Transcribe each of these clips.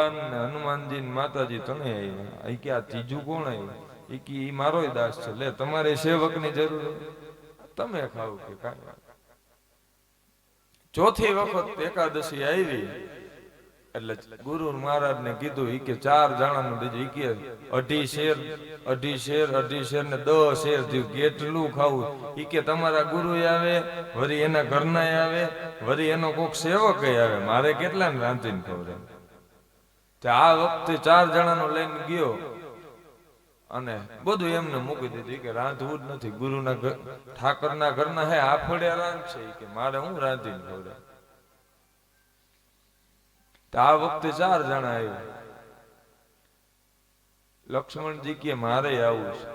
ભગવાન ને હનુમાનજી ને માતાજી તમે આવ્યા કે આ ત્રીજું કોણ આવ્યું એ કે ઈ મારો દાસ છે લે તમારે સેવક ની જરૂર તમે ખાવ કે કાંઈ ચોથી વખત એકાદશી આવી એટલે ગુરુ મહારાજ ને કીધું ઈ કે 4 જણાનું દેજો ઈ કે 2.5 શેર ને 10 શેર થયું કેટલું ખાવું ઈ કે તમારા ગુરુ આવે વળી એના ઘરના આવે વળી એનો કોક સેવક આવે મારે કેટલા ને રાંધીને ખવડાવે આ વખતે 4 જણાનો લઈને ગયો અને બધું એમને મૂકી દીધું કે રાંધવું જ નથી ગુરુના ઠાકરના ઘરના હે આફળે રાંધશે કે મારે હું રાંધીને ખવડાવ આ વખતે 4 જણા આવ્યા લક્ષ્મણજી કે મારે આવું છે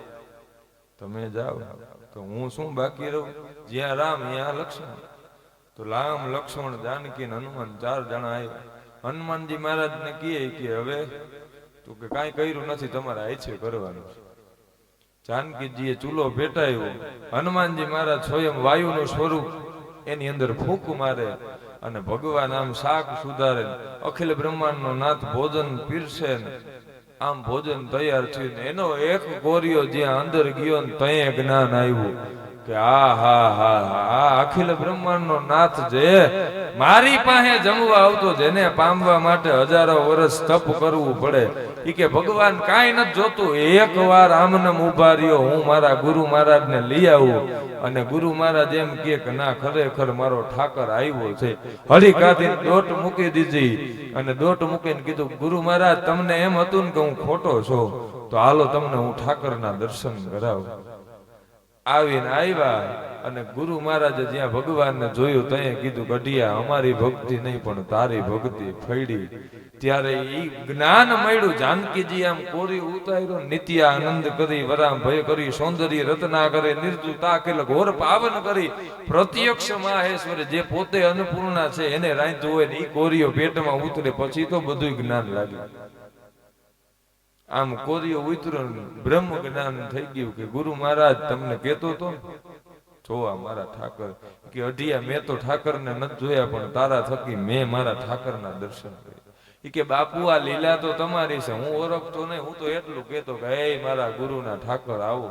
તમે જાઓ તો હું શું બાકી રહું જ્યાં રામ ત્યાં લક્ષ્મણ તો રામ લક્ષ્મણ જાનકી ને હનુમાન 4 જણા આવ્યા હનુમાનજી મહારાજ ને કહે કે હવે તો કે કાંઈ કર્યું નથી તમારે આઈછે કરવાનું જાનકીજીએ ચૂલો પેટાવ્યો હનુમાનજી મહારાજ સ્વયં વાયુનું સ્વરૂપ એની અંદર ફૂંક મારે અને ભગવાન આમ શાક સુધારે અખિલ બ્રહ્માંડનો નાથ ભોજન પીરસે આમ ભોજન તૈયાર થયું એનો એક ગોરિયો જ્યાં અંદર ગયો ને ત્યાં જ્ઞાન આવ્યું કે આ અખિલ બ્રહ્માંડનો નાથ જે મારી પાસે જમવા આવતો જેને પામવા માટે હજારો વર્ષ તપ કરવું પડે ઈ કે ભગવાન કાંઈ નથી જોતું એક વાર આમનામ ઉભા રહ્યો હું મારા ગુરુ મહારાજ ને લઈ આવું અને ગુરુ મહારાજ એમ કે ના ખરેખર મારો ઠાકર આવ્યો છે હળી કાઢીને દોટ મૂકી દીધી અને દોટ મૂકીને કીધું ગુરુ મહારાજ તમને એમ હતું ને કે હું ખોટો છું તો હાલો તમને હું ઠાકરના દર્શન કરાવું આવીને આવ્યા અને ગુરુ મહારાજે જ્યાં ભગવાનને જોયું ત્યાં કીધું ગઢિયા અમારી ભક્તિ નહીં પણ તારી ભક્તિ ફળી ત્યારે ઈ જ્ઞાન મળ્યું જાનકીજી આમ કોરી ઉતાર્યો નિત્ય આનંદ કરી વરામ ભય કરી સૌંદર્ય રત્ના કરે નિર્જુતા કે ઘોર પાવન કરી પ્રત્યક્ષ માહેશ્વર જે પોતે અન્નપૂર્ણા છે એને રાંધ્યું હોય ને ઈ કોરીઓ પેટમાં ઉતરે પછી તો બધું જ્ઞાન લાગ્યું આમ કોરીઓ ઉતર્યો બ્રહ્મ જ્ઞાન થઈ ગયું કે ગુરુ મહારાજ તમને કહેતો તો જોવા મારા ઠાકર કે અઢિયા મેં તો ઠાકરને નથી જોયા પણ તારા થકી મેં મારા ઠાકરના દર્શન કર્યા કે બાપુ આ લીલા તો તમારી છે હું ઓળખતો નહીં હું તો એટલું કહેતો કે હે મારા ગુરુના ઠાકર આવો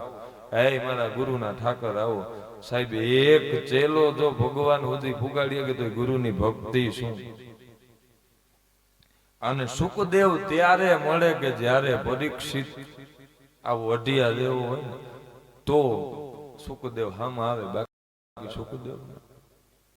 હે મારા ગુરુના ઠાકર આવો સાહેબ એક ચેલો જો ભગવાન સુધી પુગાડીએ કે તો ગુરુની ભક્તિ શું અને સુખદેવ ત્યારે મળે કે જ્યારે પરીક્ષિત આવું અઢિયા જેવું હોય તો સુખદેવ હામ આવે બાકી સુખદેવ